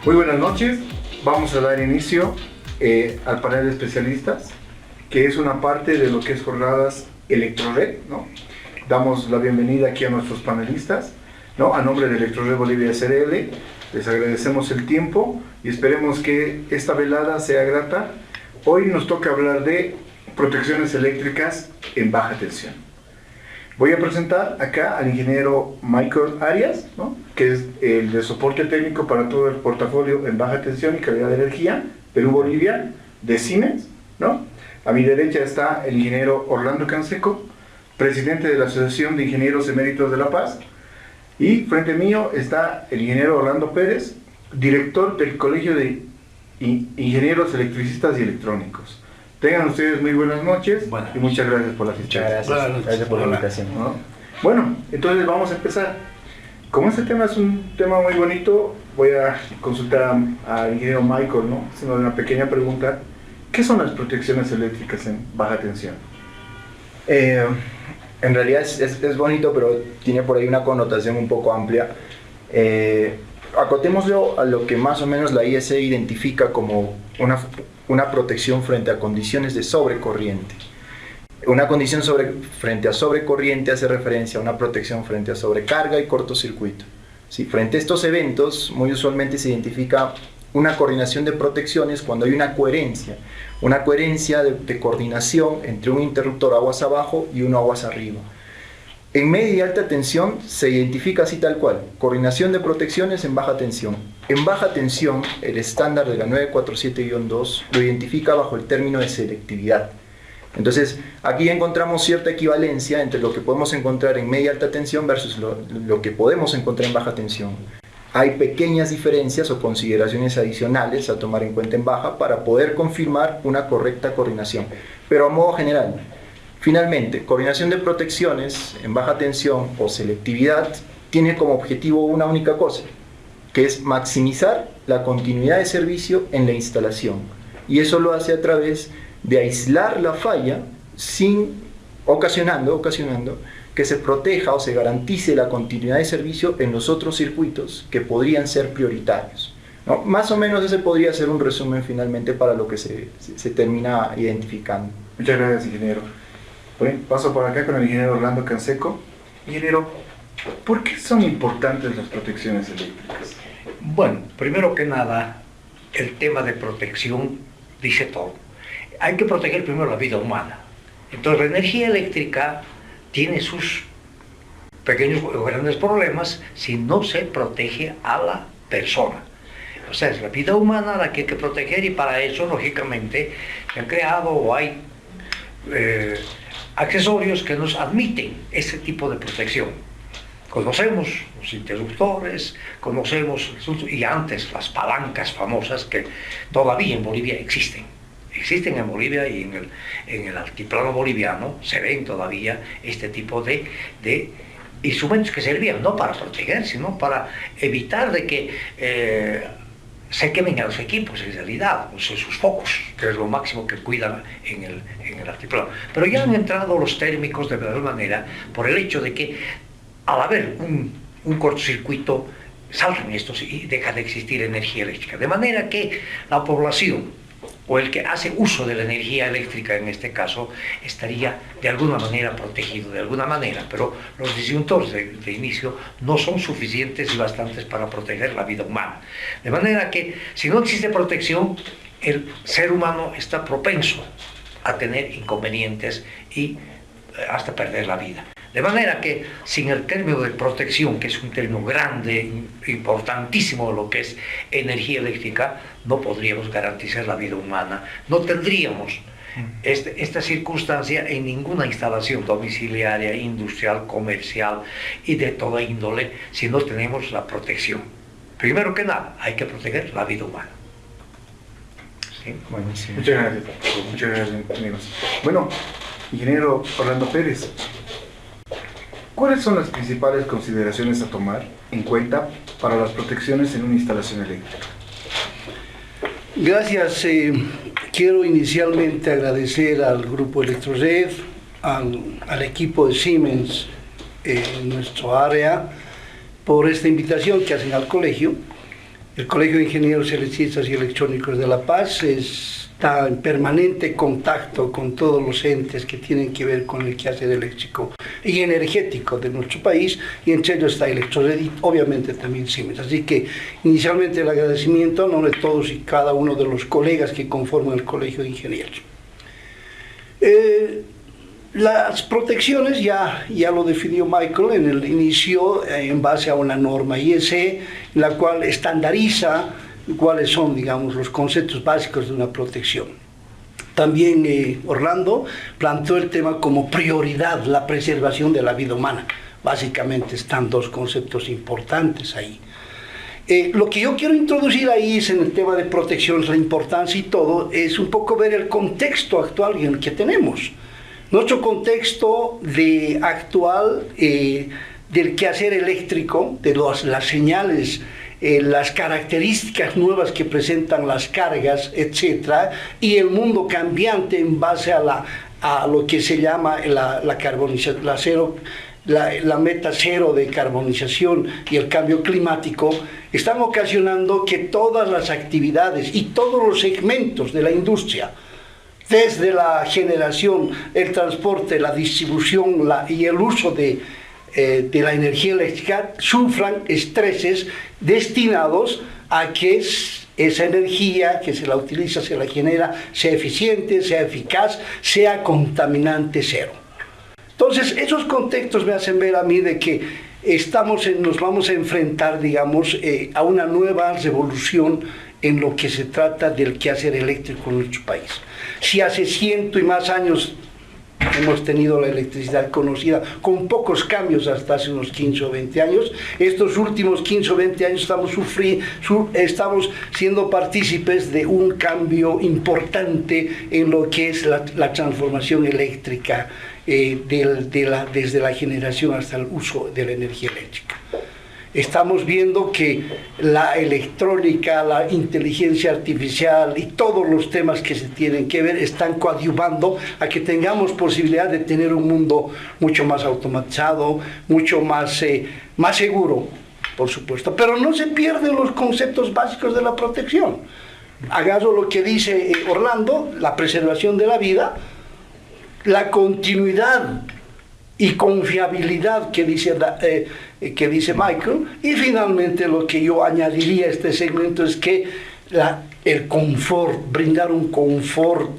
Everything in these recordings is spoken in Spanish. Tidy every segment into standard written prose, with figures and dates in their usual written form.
Muy buenas noches, vamos a dar inicio al panel de especialistas, que es una parte de lo que es jornadas Electrored, ¿no? Damos la bienvenida aquí a nuestros panelistas, ¿no? A nombre de Electrored Bolivia SRL, les agradecemos el tiempo y esperemos que esta velada sea grata. Hoy nos toca hablar de protecciones eléctricas en baja tensión. Voy a presentar acá al ingeniero Michael Arias, ¿no? Que es el de soporte técnico para todo el portafolio en baja tensión y calidad de energía, Perú-Bolivia, de Siemens, ¿no? A mi derecha está el ingeniero Orlando Canseco, presidente de la Asociación de Ingenieros Eméritos de La Paz, y frente mío está el ingeniero Orlando Pérez, director del Colegio de Ingenieros Electricistas y Electrónicos. Tengan ustedes muy buenas noches y muchas gracias por la asistencia. Gracias por la invitación. ¿No? Bueno, entonces vamos a empezar. Como este tema es un tema muy bonito, voy a consultar al ingeniero Michael, ¿no? Haciendo una pequeña pregunta. ¿Qué son las protecciones eléctricas en baja tensión? En realidad es bonito, pero tiene por ahí una connotación un poco amplia. Acotémoslo a lo que más o menos la IEC identifica como una protección frente a condiciones de sobrecorriente. Una condición frente a sobrecorriente hace referencia a una protección frente a sobrecarga y cortocircuito. ¿Sí? Frente a estos eventos, muy usualmente se identifica una coordinación de protecciones cuando hay una coherencia de coordinación entre un interruptor aguas abajo y uno aguas arriba. En media y alta tensión se identifica así tal cual, coordinación de protecciones en baja tensión. En baja tensión, el estándar de la 947-2 lo identifica bajo el término de selectividad. Entonces, aquí encontramos cierta equivalencia entre lo que podemos encontrar en media y alta tensión versus lo que podemos encontrar en baja tensión. Hay pequeñas diferencias o consideraciones adicionales a tomar en cuenta en baja para poder confirmar una correcta coordinación. Pero a modo general, finalmente, coordinación de protecciones en baja tensión o selectividad tiene como objetivo una única cosa, que es maximizar la continuidad de servicio en la instalación. Y eso lo hace a través de aislar la falla ocasionando que se proteja o se garantice la continuidad de servicio en los otros circuitos que podrían ser prioritarios, ¿no? Más o menos ese podría ser un resumen finalmente para lo que se termina identificando. Muchas gracias, ingeniero. Bueno, paso por acá con el ingeniero Orlando Canseco. Ingeniero, ¿por qué son importantes las protecciones eléctricas? Bueno, primero que nada, el tema de protección dice todo. Hay que proteger primero la vida humana. Entonces, la energía eléctrica tiene sus pequeños o grandes problemas si no se protege a la persona. O sea, es la vida humana la que hay que proteger y para eso, lógicamente, se han creado o hay accesorios que nos admiten ese tipo de protección. Conocemos los interruptores, conocemos, y antes las palancas famosas que todavía en Bolivia existen en Bolivia y en el altiplano boliviano se ven todavía este tipo de instrumentos que servían no para proteger, sino para evitar de que se quemen a los equipos en realidad, sus focos, que es lo máximo que cuidan en el altiplano. Pero ya han entrado los térmicos de tal manera por el hecho de que al haber un cortocircuito saltan estos y deja de existir energía eléctrica. De manera que la población o el que hace uso de la energía eléctrica en este caso, estaría de alguna manera protegido, de alguna manera, pero los disyuntores de inicio no son suficientes y bastantes para proteger la vida humana. De manera que, si no existe protección, el ser humano está propenso a tener inconvenientes y hasta perder la vida. De manera que, sin el término de protección, que es un término grande, importantísimo de lo que es energía eléctrica, no podríamos garantizar la vida humana. No tendríamos esta circunstancia en ninguna instalación domiciliaria, industrial, comercial y de toda índole, si no tenemos la protección. Primero que nada, hay que proteger la vida humana. ¿Sí? Buenísimo. Muchas gracias. Muchas gracias, amigos. Bueno, ingeniero Orlando Pérez, ¿cuáles son las principales consideraciones a tomar en cuenta para las protecciones en una instalación eléctrica? Gracias. Quiero inicialmente agradecer al Grupo Electrored, al equipo de Siemens en nuestro área, por esta invitación que hacen al colegio. El Colegio de Ingenieros Electricistas y Electrónicos de La Paz está en permanente contacto con todos los entes que tienen que ver con el quehacer eléctrico y energético de nuestro país, y entre ellos está Electrored y obviamente también Siemens. Así que inicialmente el agradecimiento a nombre de todos y cada uno de los colegas que conforman el Colegio de Ingenieros. Las protecciones ya lo definió Michael en el inicio, en base a una norma IEC, la cual estandariza cuáles son, digamos, los conceptos básicos de una protección. También Orlando planteó el tema como prioridad, la preservación de la vida humana. Básicamente están dos conceptos importantes ahí. Lo que yo quiero introducir ahí es en el tema de protección, la importancia y todo, es un poco ver el contexto actual en el que tenemos. Nuestro contexto actual del quehacer eléctrico, de las señales, las características nuevas que presentan las cargas, etc., y el mundo cambiante en base a lo que se llama la carbonización, la meta cero de carbonización y el cambio climático, están ocasionando que todas las actividades y todos los segmentos de la industria, desde la generación, el transporte, la distribución y el uso de la energía eléctrica, sufran estreses destinados a que esa energía que se la utiliza, se la genera, sea eficiente, sea eficaz, sea contaminante cero. Entonces, esos contextos me hacen ver a mí de que nos vamos a enfrentar, digamos, a una nueva revolución en lo que se trata del quehacer eléctrico en nuestro país. Si hace 100 y más años hemos tenido la electricidad conocida con pocos cambios hasta hace unos 15 o 20 años, estos últimos 15 o 20 años estamos siendo partícipes de un cambio importante en lo que es la transformación eléctrica desde la generación hasta el uso de la energía eléctrica. Estamos viendo que la electrónica, la inteligencia artificial y todos los temas que se tienen que ver están coadyuvando a que tengamos posibilidad de tener un mundo mucho más automatizado, mucho más seguro, por supuesto. Pero no se pierden los conceptos básicos de la protección. Agarro lo que dice Orlando, la preservación de la vida, la continuidad y confiabilidad que dice Michael, y finalmente lo que yo añadiría a este segmento es que el confort, brindar un confort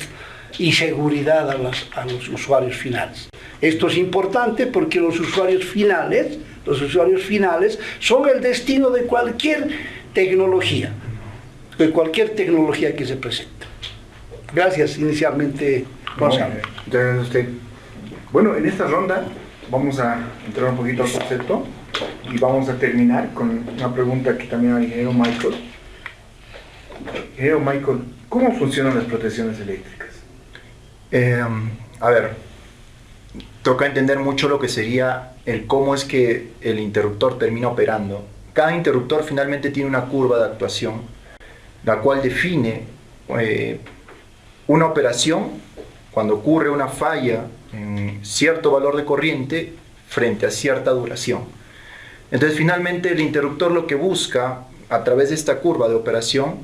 y seguridad a los usuarios finales. Esto es importante porque los usuarios finales son el destino de cualquier tecnología que se presente. Gracias inicialmente. Gracias a usted. Bueno, en esta ronda vamos a entrar un poquito al concepto y vamos a terminar con una pregunta que también al ingeniero Michael. Ingeniero Michael, ¿cómo funcionan las protecciones eléctricas? A ver, toca entender mucho lo que sería el cómo es que el interruptor termina operando. Cada interruptor finalmente tiene una curva de actuación, la cual define una operación cuando ocurre una falla en cierto valor de corriente frente a cierta duración. Entonces finalmente el interruptor lo que busca a través de esta curva de operación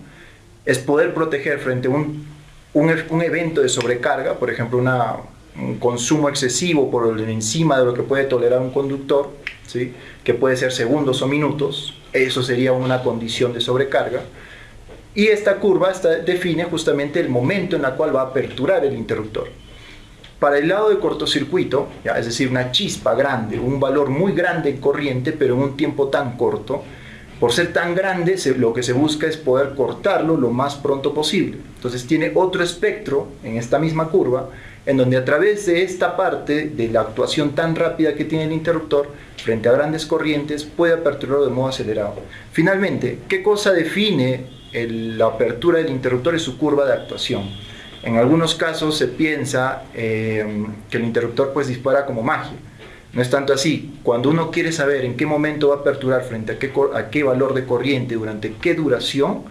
es poder proteger frente a un evento de sobrecarga, por ejemplo un consumo excesivo por encima de lo que puede tolerar un conductor, ¿sí? Que puede ser segundos o minutos. Eso sería una condición de sobrecarga. Y esta curva define justamente el momento en el cual va a aperturar el interruptor. Para el lado de cortocircuito, es decir, una chispa grande, un valor muy grande en corriente, pero en un tiempo tan corto, por ser tan grande, lo que se busca es poder cortarlo lo más pronto posible. Entonces tiene otro espectro en esta misma curva, en donde a través de esta parte de la actuación tan rápida que tiene el interruptor, frente a grandes corrientes, puede aperturarlo de modo acelerado. Finalmente, ¿qué cosa define la apertura del interruptor? Es su curva de actuación. En algunos casos se piensa que el interruptor pues dispara como magia. No es tanto así. Cuando uno quiere saber en qué momento va a aperturar frente a qué valor de corriente, durante qué duración,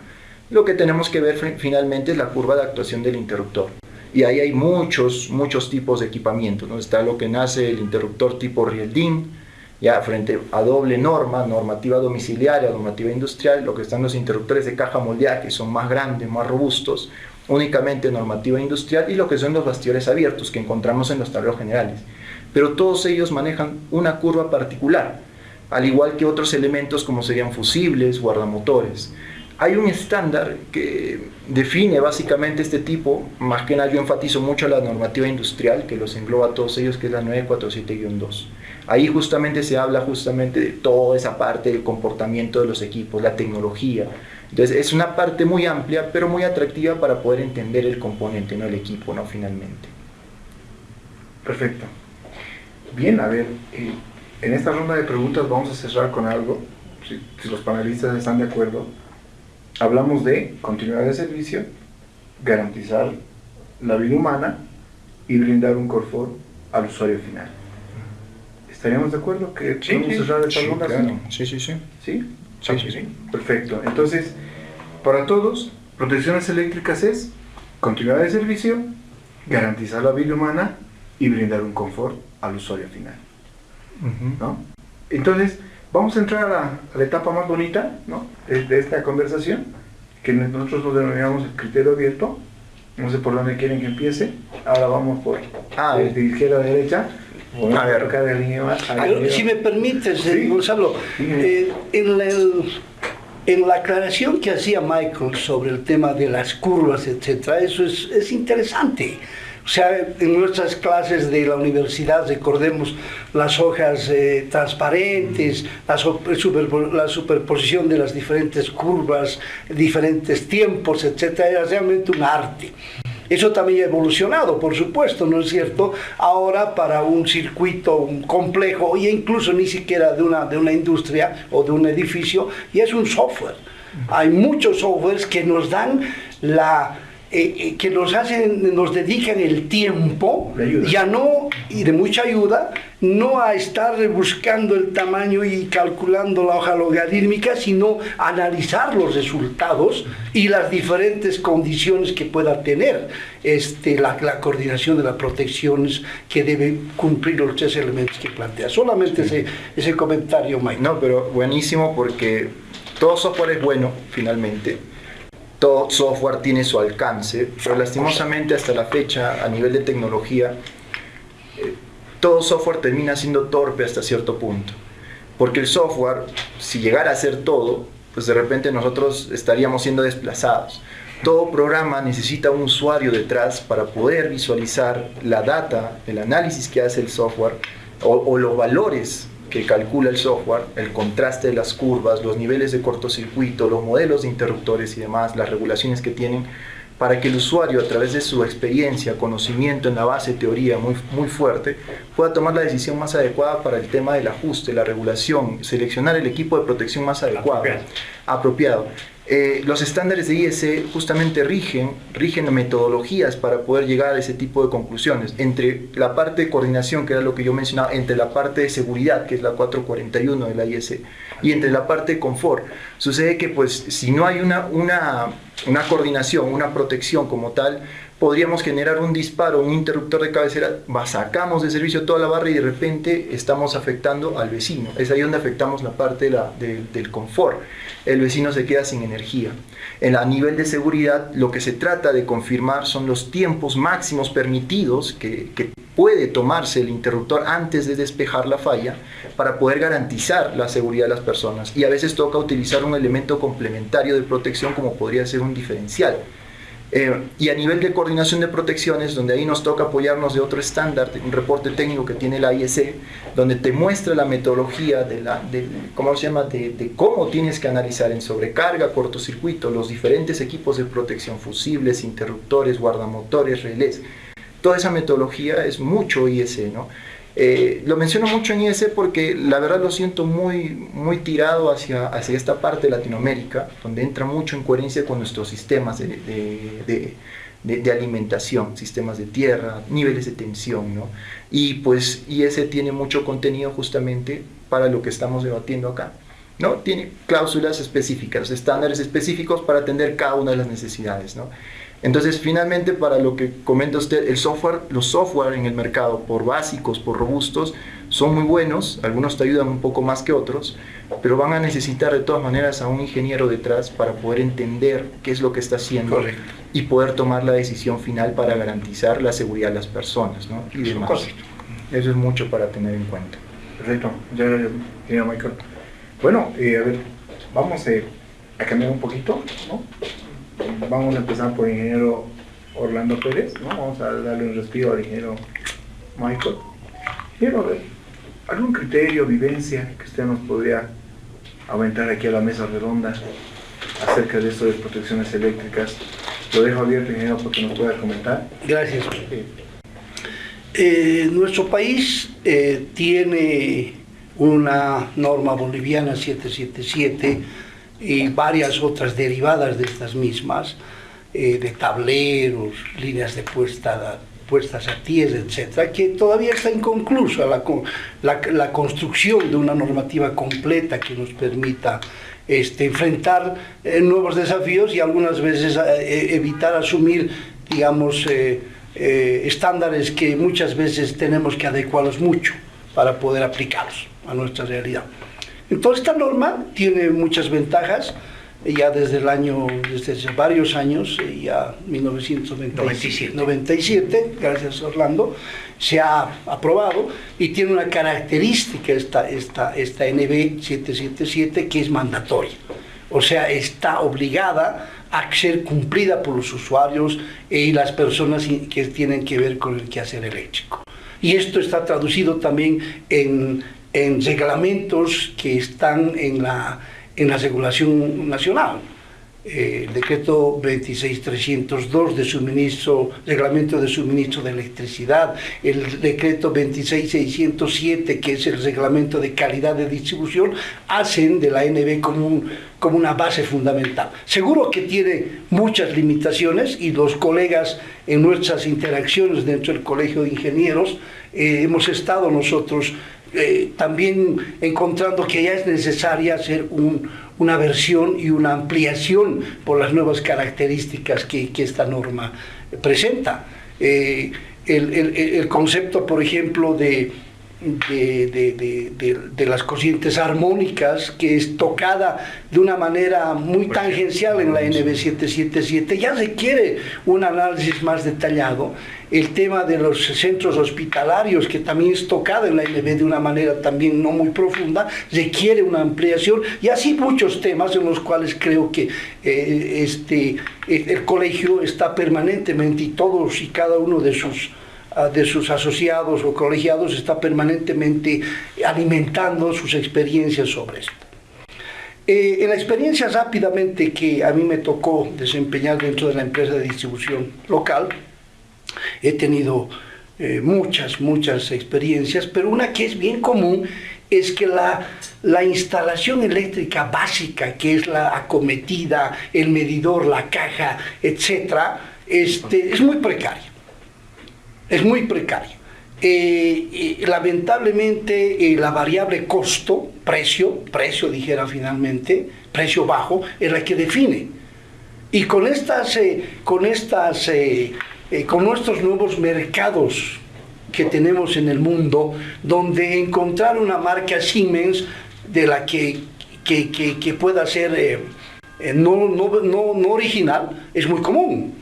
lo que tenemos que ver finalmente es la curva de actuación del interruptor. Y ahí hay muchos tipos de equipamiento, ¿no? Está lo que nace el interruptor tipo Rieldin, Ya frente a doble norma, normativa domiciliaria, normativa industrial, lo que están los interruptores de caja moldeada, que son más grandes, más robustos, únicamente normativa industrial, y lo que son los bastidores abiertos que encontramos en los tableros generales. Pero todos ellos manejan una curva particular, al igual que otros elementos como serían fusibles, guardamotores. Hay un estándar que define básicamente este tipo, más que nada yo enfatizo mucho la normativa industrial, que los engloba a todos ellos, que es la 947-2. Ahí justamente se habla justamente de toda esa parte del comportamiento de los equipos, la tecnología. Entonces es una parte muy amplia, pero muy atractiva para poder entender el componente, no el equipo, no finalmente. Perfecto. Bien, a ver, en esta ronda de preguntas vamos a cerrar con algo, si los panelistas están de acuerdo. Hablamos de continuidad de servicio, garantizar la vida humana y brindar un confort al usuario final. ¿Estaríamos de acuerdo que podemos cerrar esta ronda? Claro. Sí, sí, sí. ¿Sí? Sí, sí, sí. Perfecto. Entonces, para todos, protecciones eléctricas es continuidad de servicio, garantizar la vida humana y brindar un confort al usuario final. ¿No? Entonces, vamos a entrar a la etapa más bonita, ¿no?, de esta conversación, que nosotros lo denominamos el criterio abierto. No sé por dónde quieren que empiece. Ahora vamos por de izquierda a derecha. Bueno, a ver, tocar el línea, si me permites, sí, Gonzalo, en la aclaración que hacía Michael sobre el tema de las curvas, etcétera, eso es interesante. O sea, en nuestras clases de la universidad, recordemos las hojas transparentes, la superposición de las diferentes curvas, diferentes tiempos, etcétera, era realmente un arte. Eso también ha evolucionado, por supuesto, ¿no es cierto? Ahora para un circuito complejo, e incluso ni siquiera de una industria o de un edificio, y es un software. Hay muchos softwares que nos dan que nos dedican el tiempo, ya no, y de mucha ayuda, no a estar buscando el tamaño y calculando la hoja logarítmica, sino analizar los resultados y las diferentes condiciones que pueda tener la coordinación de las protecciones que debe cumplir los tres elementos que plantea. Solamente ese comentario, Mike. No, pero buenísimo, porque todo software es bueno, finalmente. Todo software tiene su alcance, pero lastimosamente hasta la fecha, a nivel de tecnología, todo software termina siendo torpe hasta cierto punto. Porque el software, si llegara a hacer todo, pues de repente nosotros estaríamos siendo desplazados. Todo programa necesita un usuario detrás para poder visualizar la data, el análisis que hace el software o los valores que calcula el software, el contraste de las curvas, los niveles de cortocircuito, los modelos de interruptores y demás, las regulaciones que tienen, para que el usuario, a través de su experiencia, conocimiento en la base, teoría muy fuerte, pueda tomar la decisión más adecuada para el tema del ajuste, la regulación, seleccionar el equipo de protección más apropiado. Los estándares de IEC justamente rigen metodologías para poder llegar a ese tipo de conclusiones, entre la parte de coordinación, que era lo que yo mencionaba, entre la parte de seguridad, que es la 441 de la IEC, y entre la parte de confort. Sucede que pues si no hay una coordinación, una protección como tal, podríamos generar un disparo, un interruptor de cabecera, sacamos de servicio toda la barra y de repente estamos afectando al vecino. Es ahí donde afectamos la parte del confort. El vecino se queda sin energía. A nivel de seguridad, lo que se trata de confirmar son los tiempos máximos permitidos que puede tomarse el interruptor antes de despejar la falla para poder garantizar la seguridad de las personas. Y a veces toca utilizar un elemento complementario de protección como podría ser un diferencial. Y a nivel de coordinación de protecciones, donde ahí nos toca apoyarnos de otro estándar, un reporte técnico que tiene la IEC, donde te muestra la metodología de cómo tienes que analizar en sobrecarga, cortocircuito, los diferentes equipos de protección, fusibles, interruptores, guardamotores, relés. Toda esa metodología es mucho IEC, ¿no? Lo menciono mucho en IEC porque la verdad lo siento muy tirado hacia esta parte de Latinoamérica, donde entra mucho en coherencia con nuestros sistemas de alimentación, sistemas de tierra, niveles de tensión, ¿no? Y pues IEC tiene mucho contenido justamente para lo que estamos debatiendo acá, ¿no? Tiene cláusulas específicas, estándares específicos para atender cada una de las necesidades, ¿no? Entonces, finalmente, para lo que comenta usted, los software en el mercado, por básicos, por robustos, son muy buenos, algunos te ayudan un poco más que otros, pero van a necesitar de todas maneras a un ingeniero detrás para poder entender qué es lo que está haciendo. Correcto. Y poder tomar la decisión final para garantizar la seguridad de las personas, ¿no? Y demás. Correcto. Eso es mucho para tener en cuenta. Perfecto, ya, señor Michael. Bueno, a ver, vamos a cambiar un poquito, ¿no? Vamos a empezar por el ingeniero Orlando Pérez, ¿no? Vamos a darle un respiro al ingeniero Michael. Ingeniero, a ver, ¿algún criterio, vivencia que usted nos podría aventar aquí a la mesa redonda acerca de esto de protecciones eléctricas? Lo dejo abierto, ingeniero, porque nos pueda comentar. Gracias. Nuestro país tiene una norma boliviana 777 y varias otras derivadas de estas mismas, de tableros, líneas de puestas a tierra, etcétera, que todavía está inconclusa la construcción de una normativa completa que nos permita enfrentar nuevos desafíos y algunas veces evitar asumir, digamos, estándares que muchas veces tenemos que adecuarlos mucho para poder aplicarlos a nuestra realidad. Entonces esta norma tiene muchas ventajas, ya desde varios años, ya 1997, gracias Orlando, se ha aprobado y tiene una característica esta NB 777 que es mandatoria, o sea, está obligada a ser cumplida por los usuarios y las personas que tienen que ver con el quehacer eléctrico. Y esto está traducido también en reglamentos que están en la regulación nacional. El decreto 26302 de suministro, reglamento de suministro de electricidad, el decreto 26607 que es el reglamento de calidad de distribución, hacen de la NB como una base fundamental. Seguro que tiene muchas limitaciones y los colegas en nuestras interacciones dentro del Colegio de Ingenieros hemos estado nosotros también encontrando que ya es necesaria hacer una versión y una ampliación por las nuevas características que esta norma presenta. El concepto, por ejemplo, de las corrientes armónicas, que es tocada de una manera muy tangencial en la NB 777, ya requiere un análisis más detallado. El tema de los centros hospitalarios, que también es tocado en la NB de una manera también no muy profunda, requiere una ampliación, y así muchos temas en los cuales creo que el colegio está permanentemente, y todos y cada uno de sus asociados o colegiados está permanentemente alimentando sus experiencias sobre esto. En la experiencia rápidamente que a mí me tocó desempeñar dentro de la empresa de distribución local, he tenido muchas experiencias, pero una que es bien común es que la instalación eléctrica básica, que es la acometida, el medidor, la caja, etcétera, es muy precaria. Es muy precaria. Lamentablemente la variable costo, precio dijera finalmente, precio bajo, es la que define. Y con nuestros nuevos mercados que tenemos en el mundo, donde encontrar una marca Siemens de la que pueda ser no original es muy común.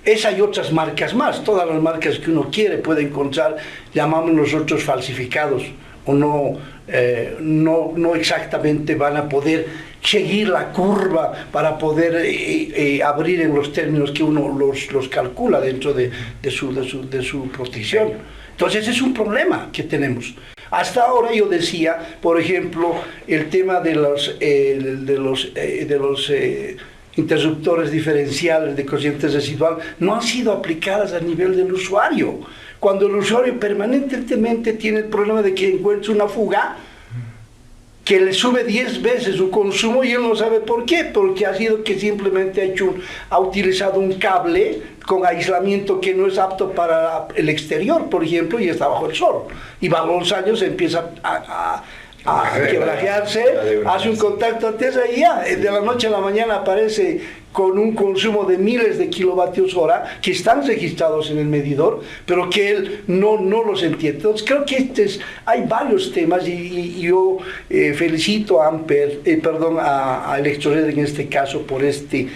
Esa y otras marcas más, todas las marcas que uno quiere puede encontrar, llamamos nosotros falsificados, o no exactamente van a poder seguir la curva para poder abrir en los términos que uno los calcula dentro de su protección. Entonces es un problema que tenemos. Hasta ahora yo decía, por ejemplo, el tema de los interruptores diferenciales de corriente residual no han sido aplicadas a nivel del usuario. Cuando el usuario permanentemente tiene el problema de que encuentra una fuga que le sube 10 veces su consumo y él no sabe por qué, porque ha sido que simplemente ha utilizado un cable con aislamiento que no es apto para el exterior, por ejemplo, y está bajo el sol. Y bajo los años empieza a quebrajearse, hace un contacto antes y ya, de la noche a la mañana aparece con un consumo de miles de kilovatios hora que están registrados en el medidor, pero que él no los entiende. Entonces creo que hay varios temas y yo felicito a a Electrored en este caso por este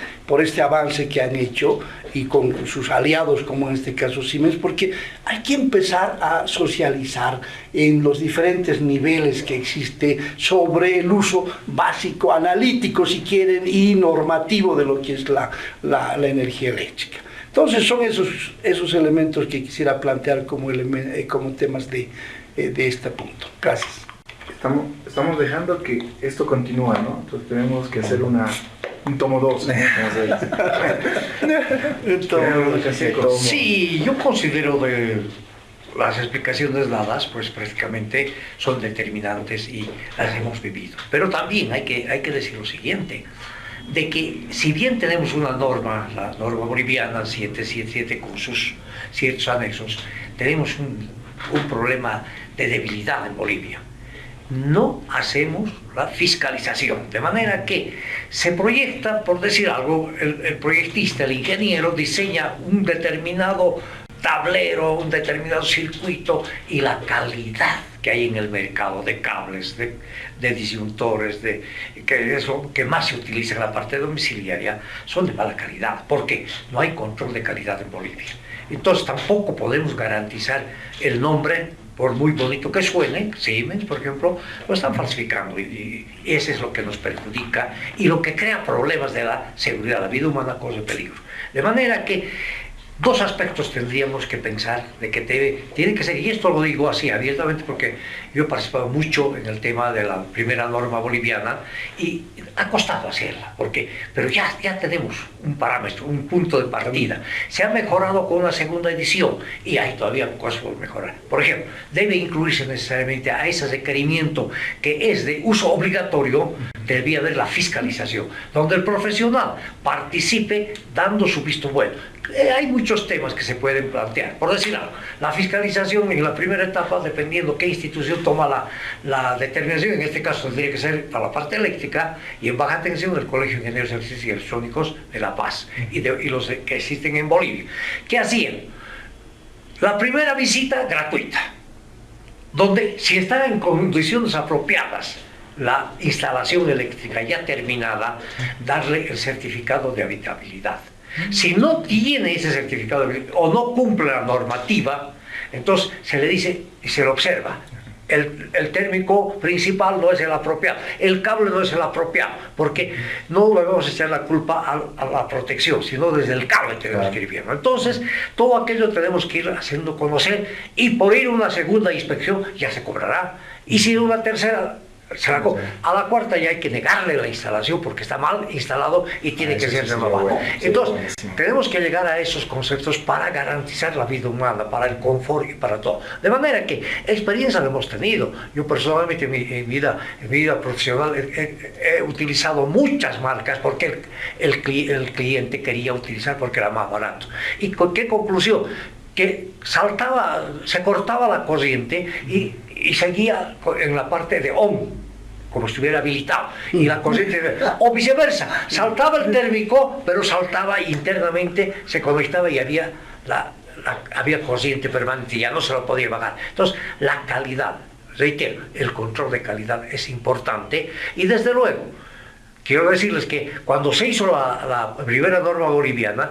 avance que han hecho y con sus aliados como en este caso Siemens, porque hay que empezar a socializar en los diferentes niveles que existe sobre el uso básico, analítico si quieren, y normativo de lo que es la energía eléctrica. Entonces son esos elementos que quisiera plantear como temas de este punto. Gracias. Estamos dejando que esto continúa, ¿no? Entonces tenemos que hacer un tomo 2. Sí, yo considero de las explicaciones dadas, pues prácticamente son determinantes y las hemos vivido. Pero también hay que decir lo siguiente, de que si bien tenemos una norma, la norma boliviana 777 con sus ciertos anexos, tenemos un problema de debilidad en Bolivia. No hacemos la fiscalización, de manera que se proyecta, por decir algo, el proyectista, el ingeniero, diseña un determinado tablero, un determinado circuito, y la calidad que hay en el mercado de cables, de disyuntores, que es lo que más se utiliza en la parte domiciliaria, son de mala calidad, porque no hay control de calidad en Bolivia. Entonces tampoco podemos garantizar el nombre, por muy bonito que suene. Siemens, por ejemplo, lo están falsificando y eso es lo que nos perjudica y lo que crea problemas de la seguridad, la vida humana corre peligro. De manera que dos aspectos tendríamos que pensar de que tiene que ser, y esto lo digo así abiertamente porque yo he participado mucho en el tema de la primera norma boliviana y ha costado hacerla, pero ya tenemos un parámetro, un punto de partida. Se ha mejorado con una segunda edición y hay todavía cosas por mejorar. Por ejemplo, debe incluirse necesariamente a ese requerimiento que es de uso obligatorio, debía haber la fiscalización, donde el profesional participe dando su visto bueno. Hay muchos temas que se pueden plantear. Por decir algo, la fiscalización en la primera etapa, dependiendo qué institución toma la determinación, en este caso tendría que ser para la parte eléctrica, y en baja tensión del Colegio de Ingenieros Eléctricos y Electrónicos de La Paz y los que existen en Bolivia. ¿Qué hacían? La primera visita gratuita, donde si está en condiciones apropiadas la instalación eléctrica ya terminada, darle el certificado de habitabilidad. Si no tiene ese certificado o no cumple la normativa, entonces se le dice y se lo observa. El térmico principal no es el apropiado, el cable no es el apropiado, porque no le vamos a echar la culpa a la protección, sino desde el cable tenemos que ir viendo. Entonces, todo aquello tenemos que ir haciendo conocer, y por ir a una segunda inspección ya se cobrará, y si una tercera, a la cuarta ya hay que negarle la instalación porque está mal instalado y tiene que ser renovado. Entonces, tenemos que llegar a esos conceptos para garantizar la vida humana, para el confort y para todo. De manera que experiencia la hemos tenido. Yo personalmente en mi vida profesional he utilizado muchas marcas porque el cliente quería utilizar porque era más barato. ¿Y con qué conclusión? Que se cortaba la corriente y seguía en la parte de on, como si estuviera habilitado, y la corriente, o viceversa, saltaba el térmico, pero saltaba internamente, se conectaba y había corriente permanente, ya no se lo podía bajar. Entonces, la calidad, reitero, el control de calidad es importante, y desde luego, quiero decirles que cuando se hizo la primera norma boliviana,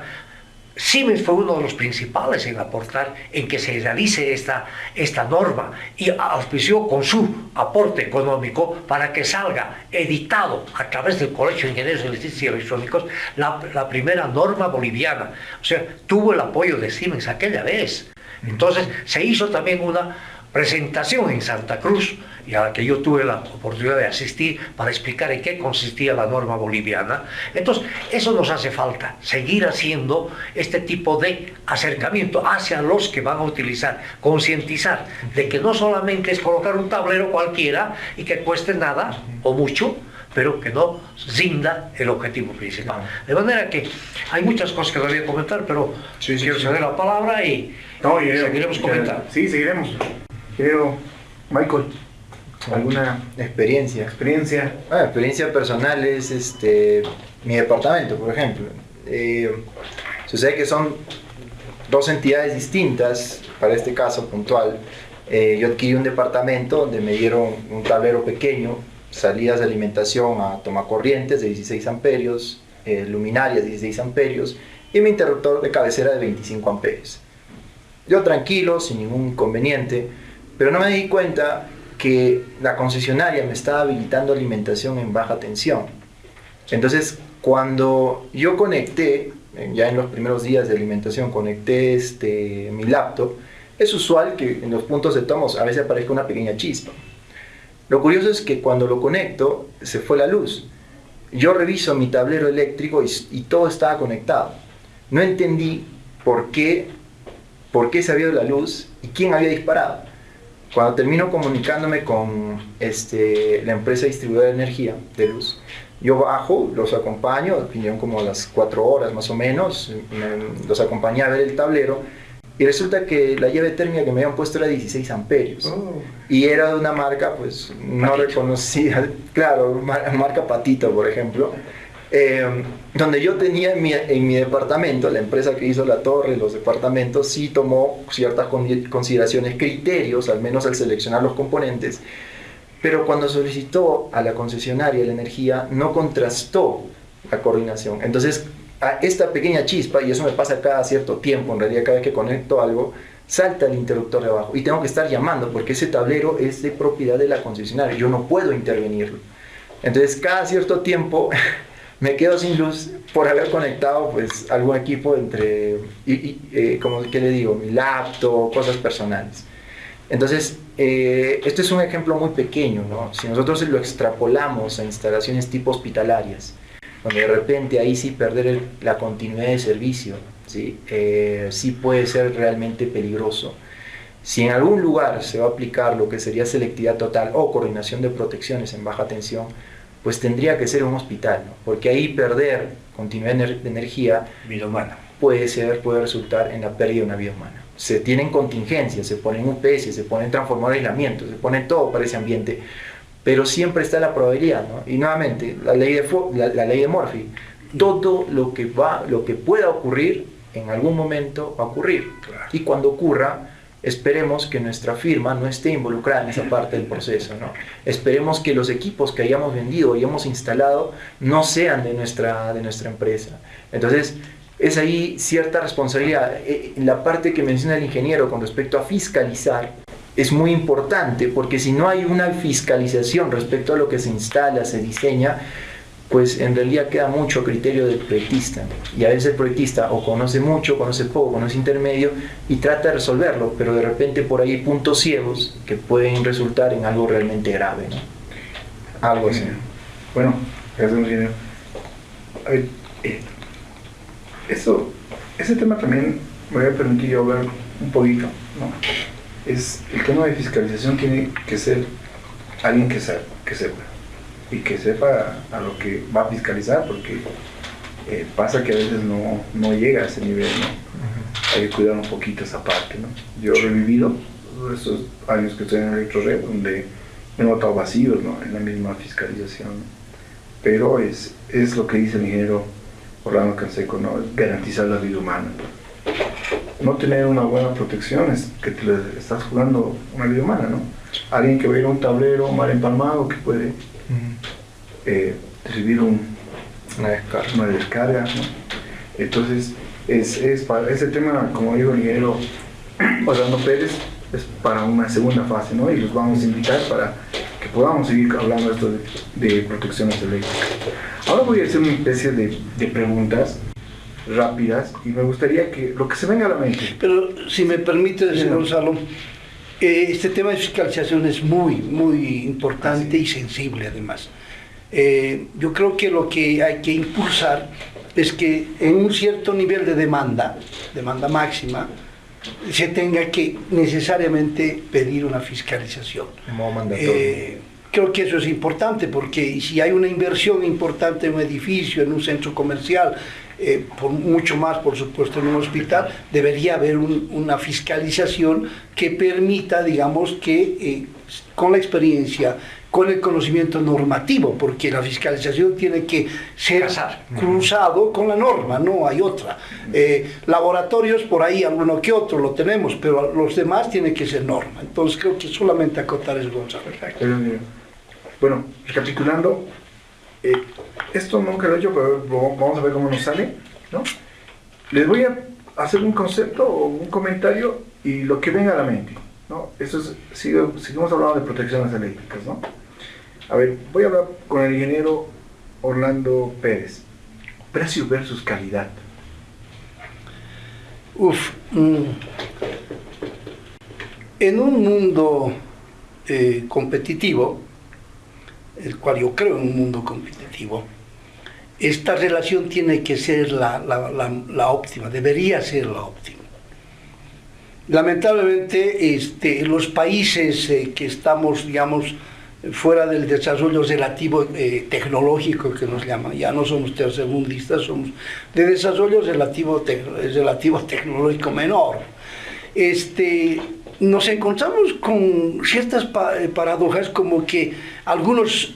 Siemens fue uno de los principales en aportar en que se realice esta norma y auspició con su aporte económico para que salga editado a través del Colegio de Ingenieros Eléctricos y Electrónicos la primera norma boliviana. O sea, tuvo el apoyo de Siemens aquella vez. Entonces se hizo también una presentación en Santa Cruz, y a la que yo tuve la oportunidad de asistir para explicar en qué consistía la norma boliviana. Entonces, eso nos hace falta, seguir haciendo este tipo de acercamiento hacia los que van a utilizar, concientizar de que no solamente es colocar un tablero cualquiera y que cueste nada o mucho, pero que no rinda el objetivo principal. De manera que hay muchas cosas que todavía comentar, pero quiero ceder la palabra y seguiremos comentando. Sí, seguiremos. Querido Michael. ¿Alguna experiencia. experiencia? Experiencia personal es mi departamento, por ejemplo. Sucede que son dos entidades distintas, para este caso puntual. Yo adquirí un departamento donde me dieron un tablero pequeño, salidas de alimentación a tomacorrientes de 16 amperios, luminarias de 16 amperios y mi interruptor de cabecera de 25 amperios. Yo tranquilo, sin ningún inconveniente, pero no me di cuenta que la concesionaria me estaba habilitando alimentación en baja tensión. Entonces, cuando yo conecté, ya en los primeros días de alimentación, conecté mi laptop, es usual que en los puntos de tomos a veces aparezca una pequeña chispa. Lo curioso es que cuando lo conecto, se fue la luz. Yo reviso mi tablero eléctrico y todo estaba conectado. No entendí por qué se había ido la luz y quién había disparado. Cuando termino comunicándome con la empresa distribuidora de energía, de luz, yo bajo, los acompaño, vinieron como a las 4 horas más o menos, los acompañé a ver el tablero y resulta que la llave térmica que me habían puesto era 16 amperios y era de una marca pues no reconocida, claro, marca Patito por ejemplo, donde yo tenía en mi departamento, la empresa que hizo la torre, los departamentos, sí tomó ciertas consideraciones, criterios, al menos al seleccionar los componentes, pero cuando solicitó a la concesionaria la energía, no contrastó la coordinación. Entonces, a esta pequeña chispa, y eso me pasa cada cierto tiempo, en realidad cada vez que conecto algo, salta el interruptor de abajo, y tengo que estar llamando, porque ese tablero es de propiedad de la concesionaria, yo no puedo intervenirlo. Entonces, cada cierto tiempo me quedo sin luz por haber conectado pues algún equipo como que le digo, mi laptop, cosas personales. Entonces, esto es un ejemplo muy pequeño, ¿no? Si nosotros lo extrapolamos a instalaciones tipo hospitalarias, donde de repente ahí sí perder la continuidad de servicio, ¿sí? Sí puede ser realmente peligroso. Si en algún lugar se va a aplicar lo que sería selectividad total o coordinación de protecciones en baja tensión, pues tendría que ser un hospital, ¿no? Porque ahí perder continuidad de energía vida humana puede resultar en la pérdida de una vida humana. Se tienen contingencias, se ponen UPS, se ponen transformadores de aislamiento, se pone todo para ese ambiente, pero siempre está la probabilidad, ¿no? Y nuevamente, la ley de Murphy, todo lo que pueda ocurrir, en algún momento va a ocurrir. Claro. Y cuando ocurra, esperemos que nuestra firma no esté involucrada en esa parte del proceso, ¿no? Esperemos que los equipos que hayamos vendido y hayamos instalado no sean de nuestra empresa. Entonces, es ahí cierta responsabilidad. La parte que menciona el ingeniero con respecto a fiscalizar es muy importante, porque si no hay una fiscalización respecto a lo que se instala, se diseña, pues en realidad queda mucho a criterio del proyectista. Y a veces el proyectista o conoce mucho, conoce poco, conoce intermedio y trata de resolverlo, pero de repente por ahí hay puntos ciegos que pueden resultar en algo realmente grave, ¿no? Algo así. Bueno, gracias, ingeniero. A ver, ese tema también me voy a permitir yo hablar un poquito, ¿no? Es el tema de fiscalización. Tiene que ser alguien que sepa y que sepa a lo que va a fiscalizar, porque pasa que a veces no llega a ese nivel, ¿no? Hay que cuidar un poquito esa parte, ¿no? Yo he vivido esos años que estoy en Electrored donde he notado vacíos, ¿no? En la misma fiscalización, ¿no? Pero es lo que dice el ingeniero Orlando Canseco, ¿no? Garantizar la vida humana. No tener una buena protección es que te le estás jugando una vida humana, ¿no? Alguien que va a ir a un tablero mal empalmado que puede recibir una descarga, ¿no? Entonces, para ese tema, como dijo el ingeniero Orlando Pérez, es para una segunda fase, ¿no? Y los vamos a invitar para que podamos seguir hablando esto de protecciones eléctricas. Ahora voy a hacer una especie de preguntas rápidas y me gustaría que lo que se venga a la mente. Pero si me permite, señor Gonzalo, este tema de fiscalización es muy, muy importante y sensible además. Yo creo que lo que hay que impulsar es que en un cierto nivel de demanda máxima, se tenga que necesariamente pedir una fiscalización. Como mandatorio. Creo que eso es importante, porque si hay una inversión importante en un edificio, en un centro comercial, por mucho más, por supuesto, en un hospital, debería haber una fiscalización que permita, digamos, que con la experiencia, con el conocimiento normativo, porque la fiscalización tiene que ser cruzado con la norma, no hay otra. Laboratorios, por ahí alguno que otro lo tenemos, pero los demás tienen que ser norma. Entonces creo que solamente acotar es Gonzalo. Bueno, recapitulando, esto nunca lo he hecho, pero vamos a ver cómo nos sale, ¿no? Les voy a hacer un concepto o un comentario y lo que venga a la mente, ¿no? Eso es, seguimos hablando de protecciones eléctricas, ¿no? A ver, voy a hablar con el ingeniero Orlando Pérez. Precio versus calidad. En un mundo competitivo, el cual yo creo en un mundo competitivo, esta relación tiene que ser la óptima, debería ser la óptima. Lamentablemente, los países que estamos, digamos, fuera del desarrollo relativo tecnológico que nos llaman, ya no somos tercermundistas, somos de desarrollo relativo tecnológico menor. Nos encontramos con ciertas paradojas, como que algunos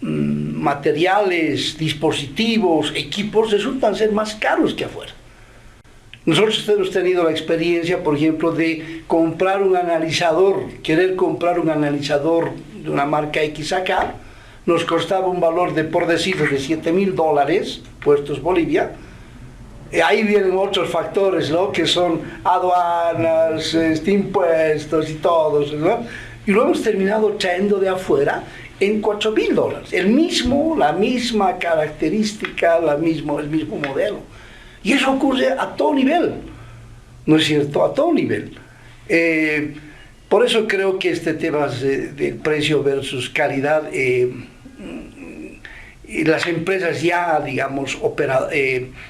materiales, dispositivos, equipos resultan ser más caros que afuera. Nosotros hemos tenido la experiencia, por ejemplo, de comprar un analizador, querer comprar un analizador de una marca X acá, nos costaba un valor de, por decirlo, de $7,000, puestos Bolivia. Ahí vienen otros factores, ¿no?, que son aduanas, impuestos y todos, ¿no? Y lo hemos terminado trayendo de afuera en $4,000. La misma característica, el mismo modelo. Y eso ocurre a todo nivel, ¿no es cierto? A todo nivel. Por eso creo que este tema del precio versus calidad, las empresas ya, digamos,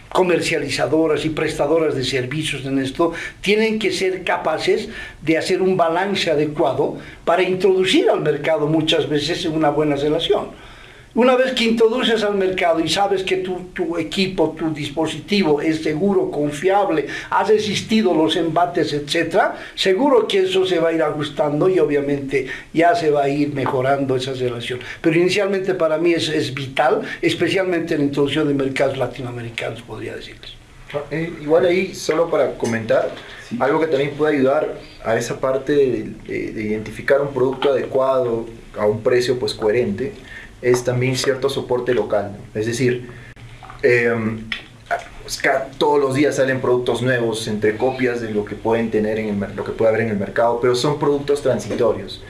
comercializadoras y prestadoras de servicios en esto, tienen que ser capaces de hacer un balance adecuado para introducir al mercado muchas veces en una buena relación. Una vez que introduces al mercado y sabes que tu equipo, tu dispositivo es seguro, confiable, ha resistido los embates, etc., seguro que eso se va a ir ajustando y obviamente ya se va a ir mejorando esa relación. Pero inicialmente para mí es vital, especialmente en la introducción de mercados latinoamericanos, podría decirles. Igual ahí, solo para comentar, sí, algo que también puede ayudar a esa parte de identificar un producto adecuado a un precio pues coherente, es también cierto soporte local, ¿no? Es decir, todos los días salen productos nuevos, entre copias de lo que pueden tener lo que puede haber en el mercado, pero son productos transitorios.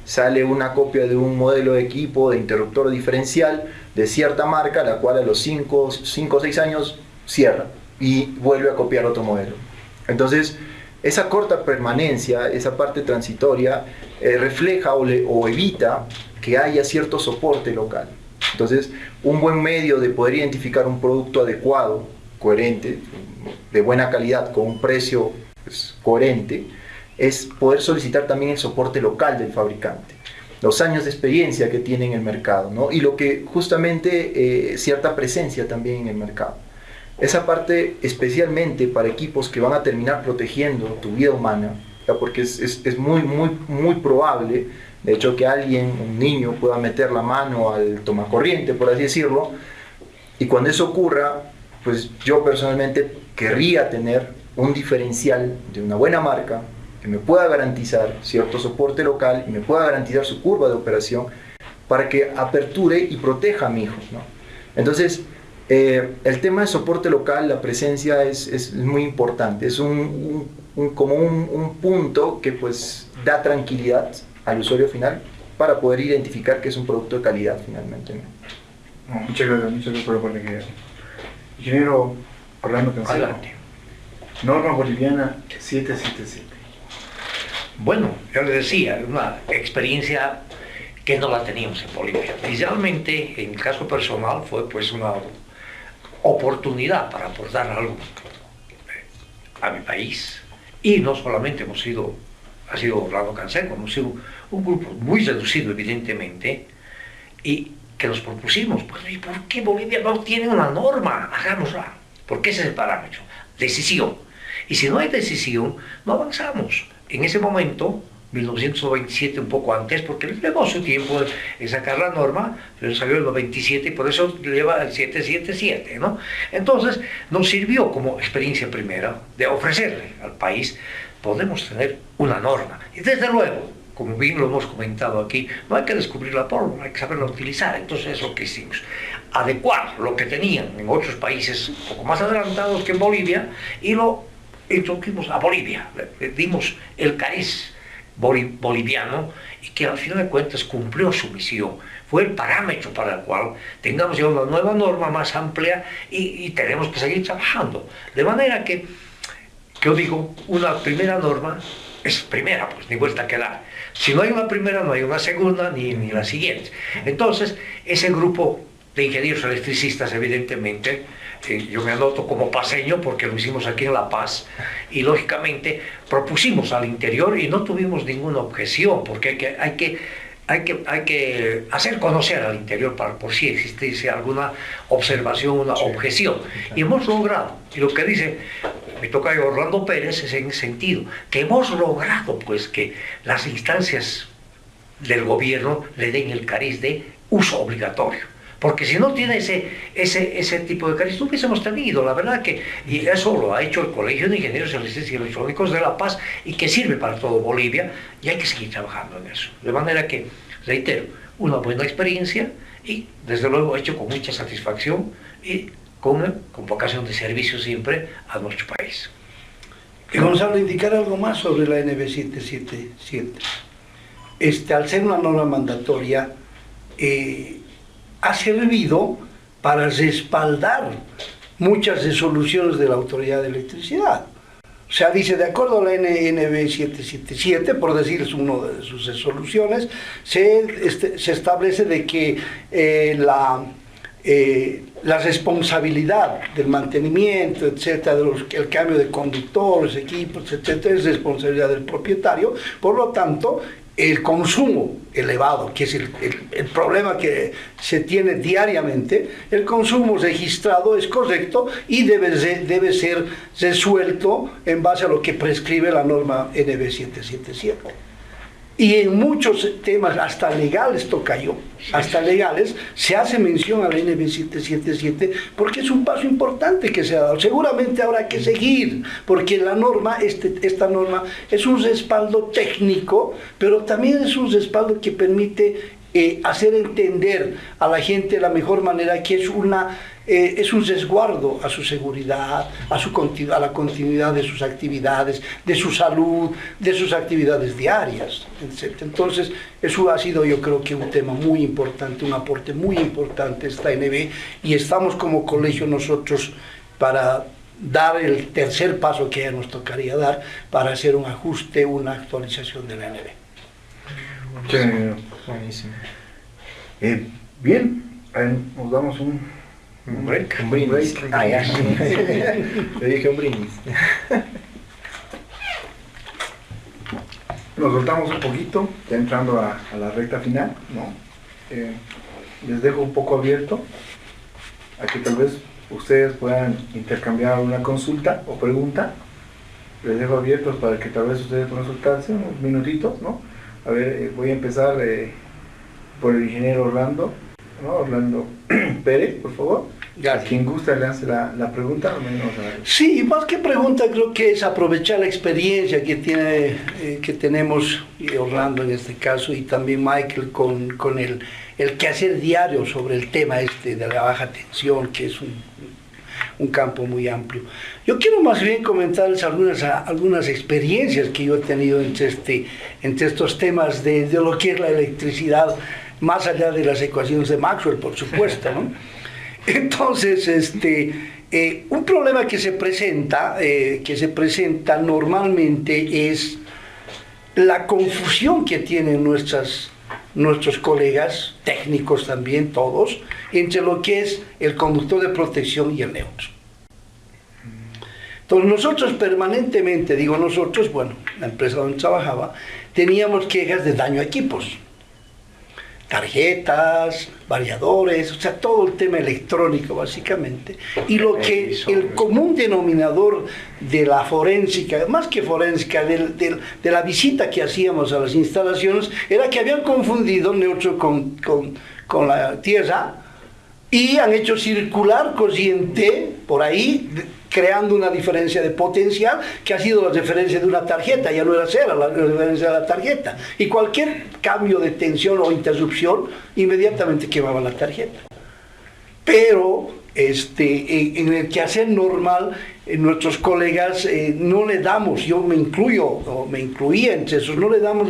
Sale una copia de un modelo de equipo de interruptor diferencial de cierta marca, la cual a los 5 o 6 años cierra y vuelve a copiar otro modelo. Entonces, esa corta permanencia, esa parte transitoria, refleja o evita que haya cierto soporte local. Entonces, un buen medio de poder identificar un producto adecuado, coherente, de buena calidad, con un precio pues, coherente, es poder solicitar también el soporte local del fabricante, los años de experiencia que tiene en el mercado, ¿no? Y lo que justamente cierta presencia también en el mercado. Esa parte especialmente para equipos que van a terminar protegiendo tu vida humana, ¿ya? Porque es muy probable, de hecho, que un niño pueda meter la mano al tomacorriente, por así decirlo, y cuando eso ocurra, pues yo personalmente querría tener un diferencial de una buena marca que me pueda garantizar cierto soporte local y me pueda garantizar su curva de operación para que aperture y proteja a mi hijo, ¿no? Entonces, el tema de soporte local, la presencia es muy importante, es como un punto que pues da tranquilidad al usuario final para poder identificar que es un producto de calidad finalmente, ¿no? No, muchas gracias por la oportunidad. Ingeniero Orlando Cancelo. Adelante. Norma boliviana 777. Bueno, yo le decía, una experiencia que no la teníamos en Bolivia. Y realmente, en el caso personal, fue pues una oportunidad para aportar algo a mi país. Y no solamente ha sido Orlando Cancelo, hemos sido un grupo muy reducido, evidentemente, y que nos propusimos. Pues, ¿y por qué Bolivia no tiene una norma? Hagámosla. Porque ese es el parámetro. Decisión. Y si no hay decisión, no avanzamos. En ese momento, 1927, un poco antes, porque le llevó su tiempo en sacar la norma, pero salió en los 27 y por eso lleva el 777, ¿no? Entonces, nos sirvió como experiencia primera de ofrecerle al país, podemos tener una norma. Y desde luego, como bien lo hemos comentado aquí, no hay que descubrir la pólvora, hay que saberla utilizar. Entonces es lo que hicimos. Adecuar lo que tenían en otros países un poco más adelantados que en Bolivia y lo introdujimos a Bolivia. Le dimos el cariz boliviano y que al final de cuentas cumplió su misión. Fue el parámetro para el cual tengamos ya una nueva norma más amplia y tenemos que seguir trabajando. De manera que yo digo, una primera norma es primera, pues ni vuelta que dar. Si no hay una primera, no hay una segunda, ni la siguiente. Entonces, ese grupo de ingenieros electricistas, evidentemente, yo me anoto como paseño porque lo hicimos aquí en La Paz, y lógicamente propusimos al interior y no tuvimos ninguna objeción, porque hay que hacer conocer al interior para por si existiese alguna observación, una objeción. Y hemos logrado, y lo que dice mi tocayo Orlando Pérez es en ese sentido, que hemos logrado pues que las instancias del gobierno le den el cariz de uso obligatorio. Porque si no tiene ese tipo de cariz, no hubiésemos tenido, la verdad que, y eso lo ha hecho el Colegio de Ingenieros Electricistas y Electrónicos de La Paz, y que sirve para todo Bolivia, y hay que seguir trabajando en eso. De manera que, reitero, una buena experiencia, y desde luego hecho con mucha satisfacción, y con vocación de servicio siempre a nuestro país. Y Gonzalo, indicar algo más sobre la NB 777. Al ser una norma mandatoria, ha servido para respaldar muchas resoluciones de la Autoridad de Electricidad. O sea, dice, de acuerdo a la NB 777, por decir una de sus resoluciones, se establece de que la responsabilidad del mantenimiento, etcétera, el cambio de conductores, equipos, etcétera, es responsabilidad del propietario. Por lo tanto, el consumo elevado, que es el problema que se tiene diariamente, el consumo registrado es correcto y debe ser resuelto en base a lo que prescribe la norma NB 777. Y en muchos temas, hasta legales, tocayo, hasta legales, se hace mención a la NB 777 porque es un paso importante que se ha dado. Seguramente habrá que seguir, porque la norma, esta norma es un respaldo técnico, pero también es un respaldo que permite hacer entender a la gente de la mejor manera que es un resguardo a su seguridad, a la continuidad de sus actividades, de su salud, de sus actividades diarias, etc. Entonces, eso ha sido, yo creo que un tema muy importante, un aporte muy importante esta NB, y estamos como colegio nosotros para dar el tercer paso que ya nos tocaría dar para hacer un ajuste, una actualización de la NB. Sí. Buenísimo. Bien, nos damos un break. Un brindis. Ah, ya. Le dije un brindis. Nos soltamos un poquito, ya entrando a la recta final, ¿no? Les dejo un poco abierto a que tal vez ustedes puedan intercambiar una consulta o pregunta. Les dejo abiertos para que tal vez ustedes puedan soltarse unos minutitos, ¿no? A ver, voy a empezar por el ingeniero Orlando, ¿no? Orlando Pérez, por favor. Gracias. A quien gusta le hace la pregunta, o menos. Sí, más que pregunta, creo que es aprovechar la experiencia que tenemos, y Orlando en este caso, y también Michael, con el quehacer diario sobre el tema de la baja tensión, que es un campo muy amplio. Yo quiero más bien comentarles algunas experiencias que yo he tenido entre estos temas de lo que es la electricidad, más allá de las ecuaciones de Maxwell, por supuesto, ¿no? Entonces, un problema que se presenta normalmente es la confusión que tienen nuestros colegas, técnicos también, todos, entre lo que es el conductor de protección y el neutro. Entonces nosotros permanentemente, digo nosotros, bueno, la empresa donde trabajaba, teníamos quejas de daño a equipos. tarjetas, variadores, o sea, todo el tema electrónico básicamente. Y lo que el común denominador de la forénsica, más que forénsica, de la visita que hacíamos a las instalaciones, era que habían confundido neutro con la tierra y han hecho circular corriente por ahí, creando una diferencia de potencial que ha sido la referencia de una tarjeta, ya no era cero, la referencia de la tarjeta. Y cualquier cambio de tensión o interrupción, inmediatamente quemaba la tarjeta. Pero en el quehacer normal, nuestros colegas no le damos, yo me incluyo, o me incluía entre esos, no le damos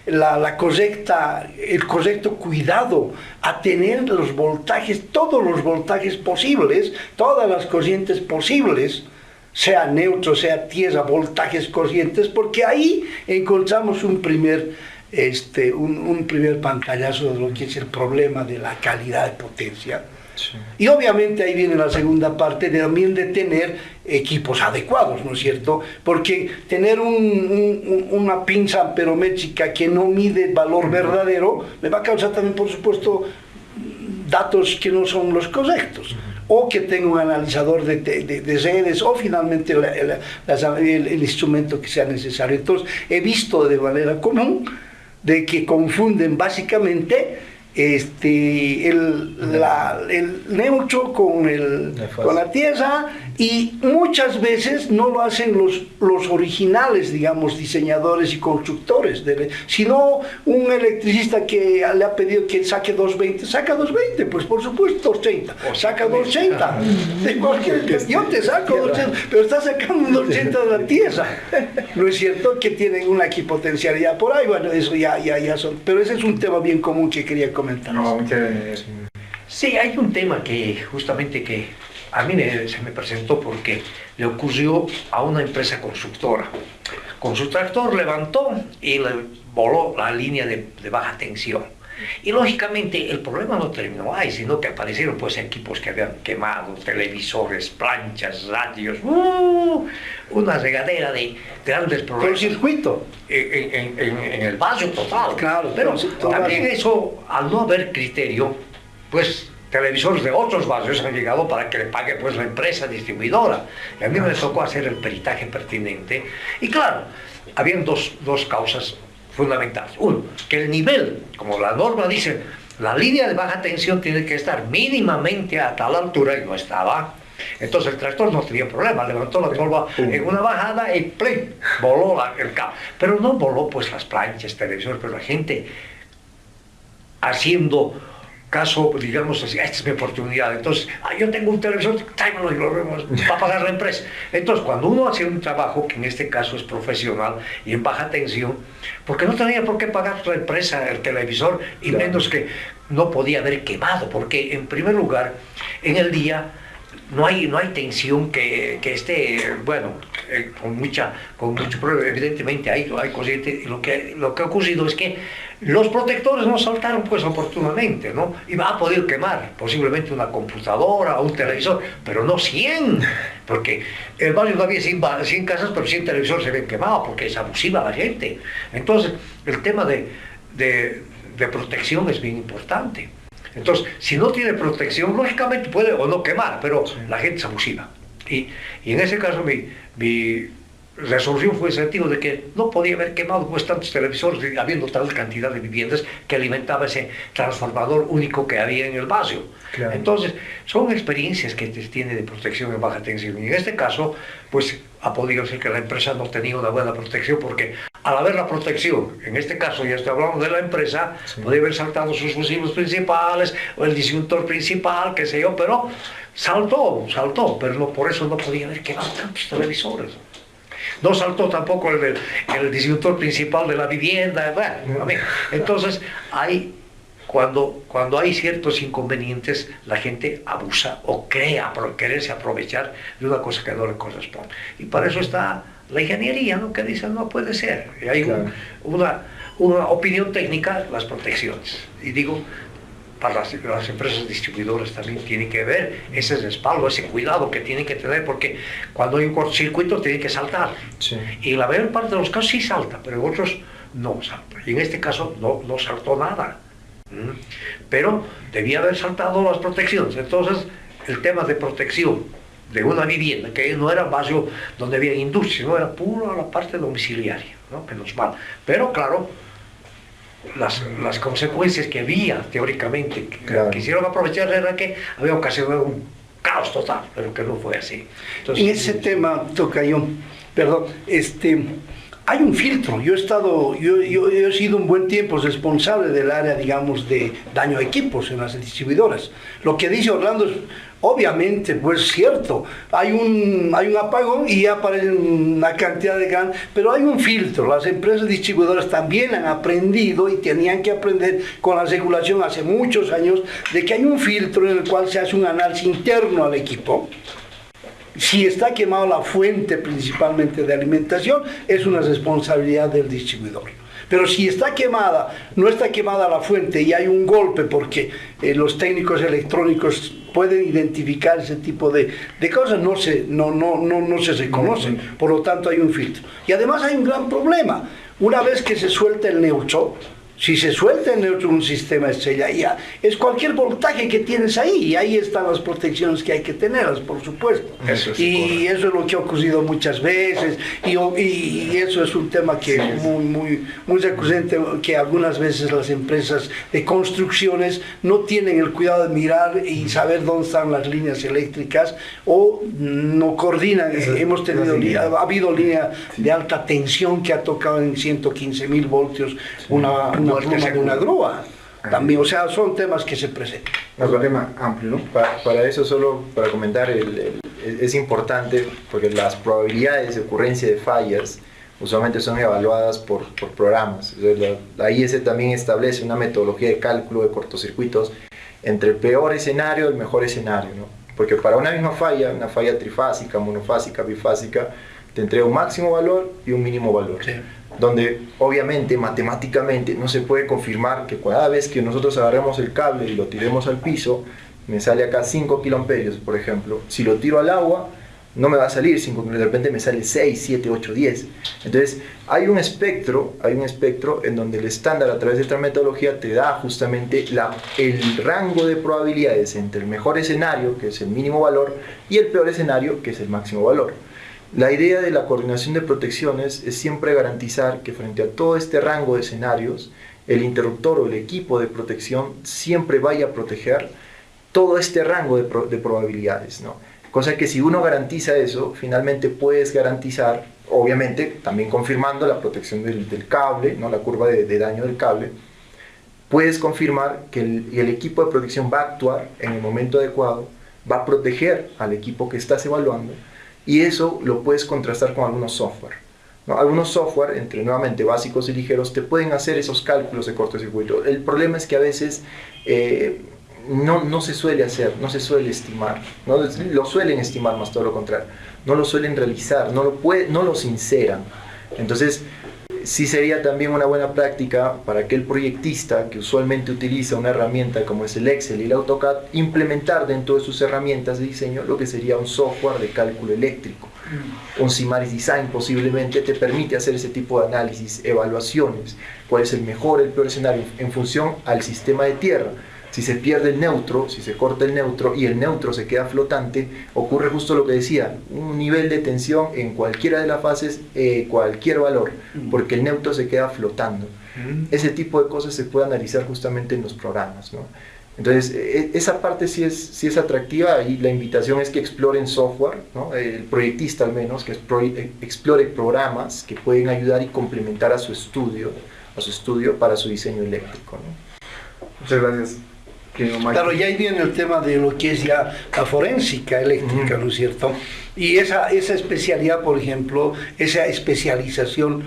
el correcto cuidado a tener los voltajes, todos los voltajes posibles, todas las corrientes posibles, sea neutro, sea tierra, voltajes corrientes, porque ahí encontramos un primer pantallazo de lo que es el problema de la calidad de potencia. Sí. Y obviamente ahí viene la segunda parte también de tener equipos adecuados, ¿no es cierto? Porque tener una pinza amperométrica que no mide el valor verdadero me va a causar también, por supuesto, datos que no son los correctos. O que tenga un analizador de redes, o finalmente el instrumento que sea necesario. Entonces, he visto de manera común de que confunden básicamente el neutro con la tierra, y muchas veces no lo hacen los originales, digamos, diseñadores y constructores, sino un electricista que le ha pedido que saque 220, saca 220, pues por supuesto 230, saca 280, de cualquier, yo te saco 280, pero está sacando un 280 de la tierra, ¿no es cierto? Que tienen una equipotencialidad por ahí, bueno, eso ya son, pero ese es un tema bien común que quería comentar. No, muchas gracias. Sí, hay un tema que justamente que a mí se me presentó porque le ocurrió a una empresa constructora. Con su tractor levantó y le voló la línea de baja tensión. Y lógicamente el problema no terminó ahí, sino que aparecieron pues equipos que habían quemado, televisores, planchas, radios, una regadera de grandes problemas. ¿Por circuito? En el vaso total. Claro, pero también eso, al no haber criterio, pues televisores de otros barrios han llegado para que le pague pues la empresa distribuidora. Y a mí me tocó hacer el peritaje pertinente. Y claro, habían dos causas fundamentales. Uno, que el nivel, como la norma dice, la línea de baja tensión tiene que estar mínimamente a tal altura, y no estaba. Entonces el tractor no tenía problema, levantó la tolva en una bajada y ¡plin!, voló el cable. Pero no voló pues las planchas, televisores, pero la gente haciendo caso, digamos así, esta es mi oportunidad, entonces, yo tengo un televisor, tráemelo y lo vemos, va a pagar la empresa. Entonces, cuando uno hace un trabajo, que en este caso es profesional y en baja tensión, porque no tenía por qué pagar la empresa el televisor, y claro, menos que no podía haber quemado, porque en primer lugar, en el día, no hay tensión que esté, bueno, con mucho problema. Evidentemente hay corriente, y lo que ha ocurrido es que los protectores no saltaron pues oportunamente, ¿no? Y va a poder quemar posiblemente una computadora o un televisor, pero no 100, porque el barrio no había 100 casas, pero 100 televisores se ven quemados, porque es abusiva la gente. Entonces, el tema de protección es bien importante. Entonces, si no tiene protección, lógicamente puede o no quemar, pero sí, la gente es abusiva. Y en ese caso mi resolución fue en el sentido de que no podía haber quemado pues tantos televisores, habiendo tal cantidad de viviendas que alimentaba ese transformador único que había en el barrio. Claro. Entonces, son experiencias que tiene de protección en baja tensión. Y en este caso, pues ha podido ser que la empresa no tenía una buena protección, porque al haber la protección, en este caso ya estoy hablando de la empresa, sí, podía haber saltado sus fusibles principales o el disyuntor principal, qué sé yo, pero saltó, pero no, por eso no podía haber quemado tantos televisores. No saltó tampoco el disyuntor principal de la vivienda. Bueno, entonces, cuando hay ciertos inconvenientes, la gente abusa o quererse aprovechar de una cosa que no le corresponde. Y para eso está la ingeniería, ¿no?, que dice no puede ser. Y hay claro, una opinión técnica, las protecciones. Y digo, para las empresas distribuidoras también tienen que ver ese respaldo, ese cuidado que tienen que tener, porque cuando hay un cortocircuito tienen que saltar. Sí. Y la mayor parte de los casos sí salta, pero en otros no salta. Y en este caso no saltó nada. Pero debía haber saltado las protecciones. Entonces, el tema de protección de una vivienda, que no era barrio donde había industria, no era pura la parte domiciliaria, ¿no? Menos mal. Pero claro, las consecuencias que había teóricamente, que quisieron aprovechar, era que había ocasionado un caos total, pero que no fue así. Entonces, en ese tema, tocayo, perdón, hay un filtro. Yo he sido un buen tiempo responsable del área, digamos, de daño a equipos en las distribuidoras. Lo que dice Orlando es obviamente pues cierto. Hay un apagón y ya aparece una cantidad de gas, pero hay un filtro. Las empresas distribuidoras también han aprendido y tenían que aprender con la regulación hace muchos años de que hay un filtro en el cual se hace un análisis interno al equipo. Si está quemada la fuente principalmente de alimentación, es una responsabilidad del distribuidor. Pero si está quemada, no está quemada la fuente y hay un golpe porque los técnicos electrónicos pueden identificar ese tipo de cosas, no se reconocen. Por lo tanto hay un filtro. Y además hay un gran problema. Una vez que se suelta el neutro, si se suelta el neutro en un sistema estrella, ya es cualquier voltaje que tienes ahí, y ahí están las protecciones que hay que tenerlas, por supuesto. Eso es lo que ha ocurrido muchas veces, y eso es un tema que es muy recurrente, que algunas veces las empresas de construcciones no tienen el cuidado de mirar y saber dónde están las líneas eléctricas, o no coordinan. Ha habido línea de alta tensión que ha tocado en 115.000 voltios una pluma de una grúa. También, o sea, son temas que se presentan. Es un tema amplio, ¿no? Para eso, solo para comentar, es importante porque las probabilidades de ocurrencia de fallas usualmente son evaluadas por programas. La IS también establece una metodología de cálculo de cortocircuitos entre el peor escenario y el mejor escenario, ¿no? Porque para una misma falla, una falla trifásica, monofásica, bifásica, te entrega un máximo valor y un mínimo valor. Sí. Donde obviamente matemáticamente no se puede confirmar que cada vez que nosotros agarremos el cable y lo tiremos al piso, me sale acá 5 kiloamperios, por ejemplo. Si lo tiro al agua, no me va a salir 5, de repente me sale 6, 7, 8, 10. Entonces hay un espectro en donde el estándar a través de esta metodología te da justamente el rango de probabilidades entre el mejor escenario, que es el mínimo valor, y el peor escenario, que es el máximo valor. La idea de la coordinación de protecciones es siempre garantizar que frente a todo este rango de escenarios, el interruptor o el equipo de protección siempre vaya a proteger todo este rango de probabilidades, ¿no? Cosa que si uno garantiza eso, finalmente puedes garantizar, obviamente también confirmando la protección del cable, ¿no? La curva de daño del cable, puedes confirmar que el equipo de protección va a actuar en el momento adecuado, va a proteger al equipo que estás evaluando. Y eso lo puedes contrastar con algunos software, ¿no? Algunos software, entre nuevamente básicos y ligeros, te pueden hacer esos cálculos de cortocircuito. El problema es que a veces no se suele hacer, no se suele estimar, ¿no? Lo suelen estimar, más todo lo contrario. No lo suelen realizar, no lo sinceran. Entonces, sí sería también una buena práctica para aquel proyectista que usualmente utiliza una herramienta como es el Excel y el AutoCAD, implementar dentro de sus herramientas de diseño lo que sería un software de cálculo eléctrico. Un Simaris Design posiblemente te permite hacer ese tipo de análisis, evaluaciones, cuál es el mejor, el peor escenario en función al sistema de tierra. Si se pierde el neutro, si se corta el neutro y el neutro se queda flotante, ocurre justo lo que decía, un nivel de tensión en cualquiera de las fases, cualquier valor, porque el neutro se queda flotando. Ese tipo de cosas se puede analizar justamente en los programas, ¿no? Entonces, esa parte sí es atractiva, y la invitación es que exploren software, ¿no? El proyectista al menos, que explore programas que pueden ayudar y complementar a su estudio para su diseño eléctrico, ¿no? Muchas gracias. Claro, ya ahí viene el tema de lo que es ya la forénsica eléctrica, ¿no es cierto? Y esa especialidad, por ejemplo, esa especialización,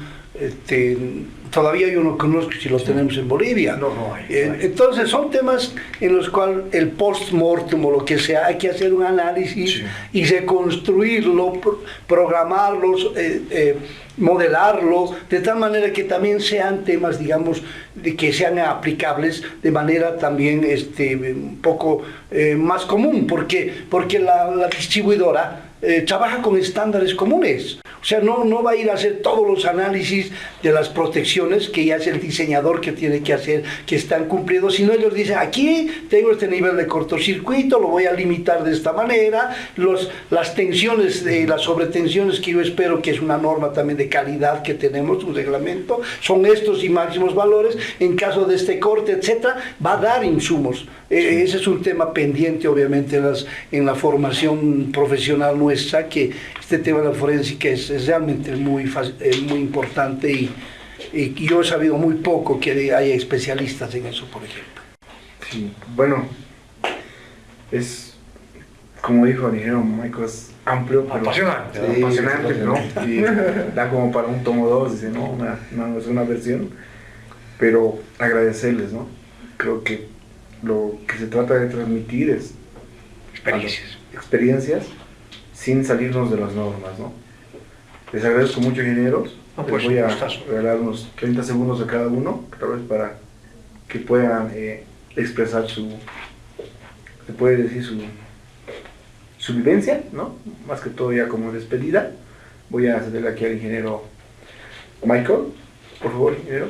todavía yo no conozco si lo tenemos en Bolivia. No hay. Entonces son temas en los cuales el post-mortem o lo que sea, hay que hacer un análisis y reconstruirlo, programarlos, modelarlo, de tal manera que también sean temas, digamos, de que sean aplicables de manera también un poco más común, porque la distribuidora trabaja con estándares comunes. O sea, no va a ir a hacer todos los análisis de las protecciones que ya es el diseñador que tiene que hacer, que están cumplidos, sino ellos dicen, aquí tengo este nivel de cortocircuito, lo voy a limitar de esta manera, las tensiones, las sobretensiones que yo espero que es una norma también de calidad que tenemos, un reglamento, son estos y máximos valores, en caso de este corte, etcétera, va a dar insumos. Ese es un tema pendiente, obviamente, en la formación profesional nuestra, que este tema de la forénsica es realmente muy importante y yo he sabido muy poco que haya especialistas en eso, por ejemplo. Sí, bueno, es, como dijo el ingeniero Michael, es amplio, pero Apasionante. sí, apasionante, ¿no? Y da como para un tomo 2, dice, no, es una versión, pero agradecerles, ¿no? Creo que lo que se trata de transmitir es experiencias sin salirnos de las normas, ¿no? Les agradezco mucho, ingenieros. No, pues, les voy a gustazo. regalar unos 30 segundos a cada uno, tal vez para que puedan expresar se puede decir su vivencia, ¿no? Más que todo ya como despedida. Voy a cederle aquí al ingeniero Michael. Por favor, ingeniero.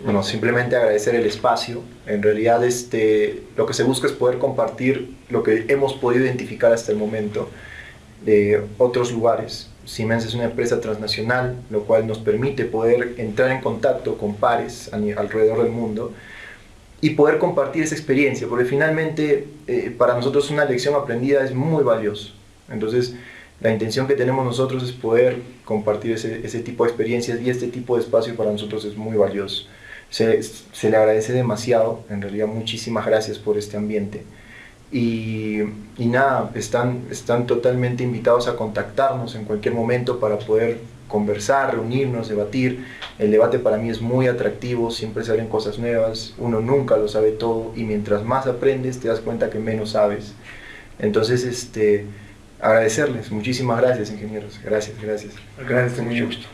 Bueno, simplemente agradecer el espacio. En realidad lo que se busca es poder compartir lo que hemos podido identificar hasta el momento de otros lugares. Siemens es una empresa transnacional, lo cual nos permite poder entrar en contacto con pares alrededor del mundo y poder compartir esa experiencia, porque finalmente para nosotros una lección aprendida es muy valioso. Entonces, la intención que tenemos nosotros es poder compartir ese tipo de experiencias, y este tipo de espacio para nosotros es muy valioso. Se le agradece demasiado, en realidad muchísimas gracias por este ambiente. Y nada, están totalmente invitados a contactarnos en cualquier momento para poder conversar, reunirnos, debatir. El debate para mí es muy atractivo, siempre se abren cosas nuevas, uno nunca lo sabe todo, y mientras más aprendes te das cuenta que menos sabes. Entonces, agradecerles, muchísimas gracias, ingenieros, gracias. Gracias, mucho gusto.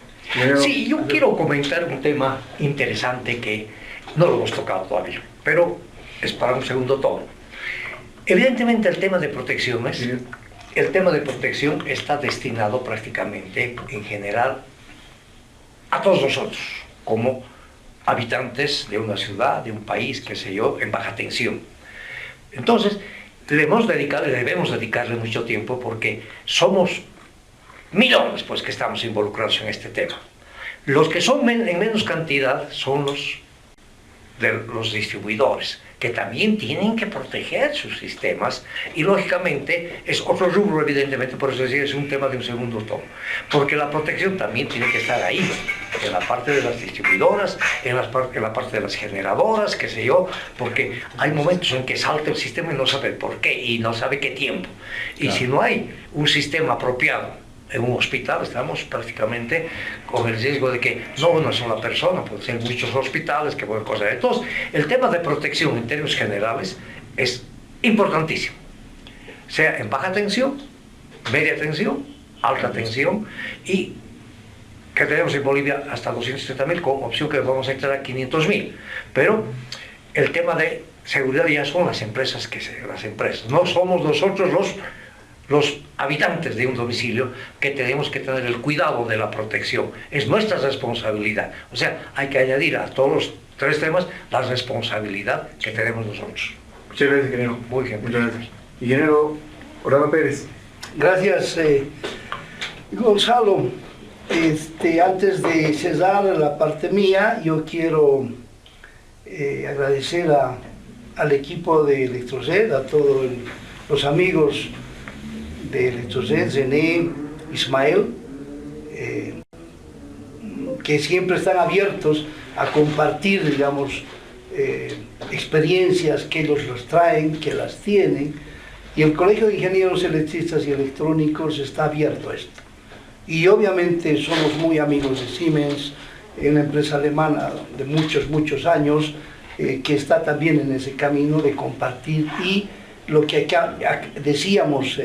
Sí, yo quiero comentar un tema interesante que no lo hemos tocado todavía, pero es para un segundo tono. Evidentemente el tema de protecciones, el tema de protección está destinado prácticamente, en general, a todos nosotros, como habitantes de una ciudad, de un país, qué sé yo, en baja tensión. Entonces, debemos dedicarle mucho tiempo, porque somos millones pues, que estamos involucrados en este tema. Los que son en menos cantidad son los distribuidores, que también tienen que proteger sus sistemas, y lógicamente es otro rubro, evidentemente, por eso decía, es un tema de un segundo tono, porque la protección también tiene que estar ahí, en la parte de las distribuidoras, en la parte de las generadoras, qué sé yo, porque hay momentos en que salta el sistema y no sabe por qué, y no sabe qué tiempo, y si no hay un sistema apropiado en un hospital, estamos prácticamente con el riesgo de que no una sola persona, puede ser muchos hospitales, que pueden cosas. Entonces, el tema de protección en términos generales es importantísimo, sea en baja tensión, media tensión, alta tensión, y que tenemos en Bolivia hasta 230.000, con opción que vamos a entrar a 500.000. Pero el tema de seguridad ya son las empresas, no somos nosotros los habitantes de un domicilio que tenemos que tener el cuidado de la protección. Es nuestra responsabilidad. O sea, hay que añadir a todos los tres temas la responsabilidad que tenemos nosotros. Muchas gracias, ingeniero. Muy bien. Muchas gracias. Ingeniero Orlando Pérez. Gracias, Gonzalo. Antes de cerrar la parte mía, yo quiero agradecer al equipo de Electrored, a todos los amigos de Electrored, René, Ismael, que siempre están abiertos a compartir, digamos, experiencias que ellos las traen, que las tienen, y el Colegio de Ingenieros Electricistas y Electrónicos está abierto a esto. Y obviamente somos muy amigos de Siemens, una empresa alemana de muchos años, que está también en ese camino de compartir, y lo que acá decíamos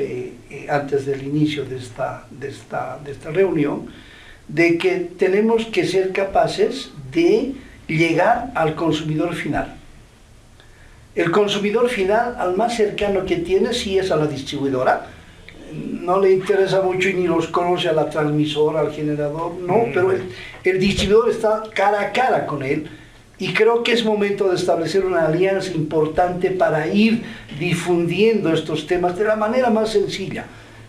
antes del inicio de esta reunión, de que tenemos que ser capaces de llegar al consumidor final. El consumidor final, al más cercano que tiene, sí es a la distribuidora, no le interesa mucho y ni los conoce a la transmisora, al generador, no, pero el distribuidor está cara a cara con él y creo que es momento de establecer una alianza importante para ir difundiendo estos temas de la manera más sencilla.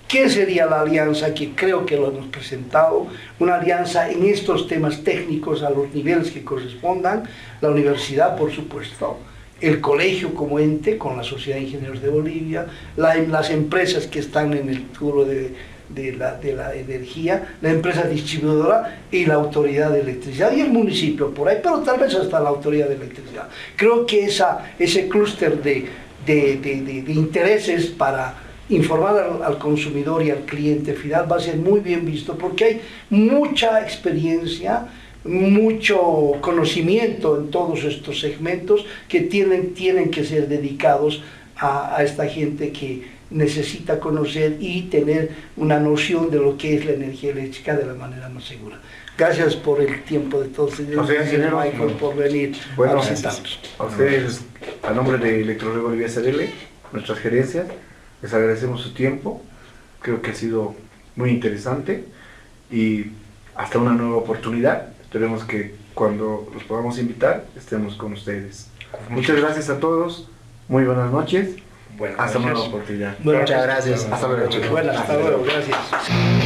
¿Qué sería la alianza? Que creo que lo hemos presentado, una alianza en estos temas técnicos a los niveles que correspondan, la universidad por supuesto, el colegio como ente con la Sociedad de Ingenieros de Bolivia, las empresas que están en el rubro de la energía, la empresa distribuidora y la autoridad de electricidad y el municipio por ahí, pero tal vez hasta la autoridad de electricidad. Creo que ese clúster de intereses para informar al consumidor y al cliente final va a ser muy bien visto porque hay mucha experiencia, mucho conocimiento en todos estos segmentos que tienen que ser dedicados a esta gente que necesita conocer y tener una noción de lo que es la energía eléctrica de la manera más segura. Gracias por el tiempo de todos. Gracias, Michael, por venir a visitarnos. A ustedes, a nombre de Electrorred Bolivia SRL, nuestras gerencias, les agradecemos su tiempo. Creo que ha sido muy interesante y hasta una nueva oportunidad. Esperemos que cuando los podamos invitar estemos con ustedes. Muchas gracias a todos. Muy buenas noches. Hasta una nueva oportunidad. Muchas gracias. Hasta luego. Hasta luego. Gracias.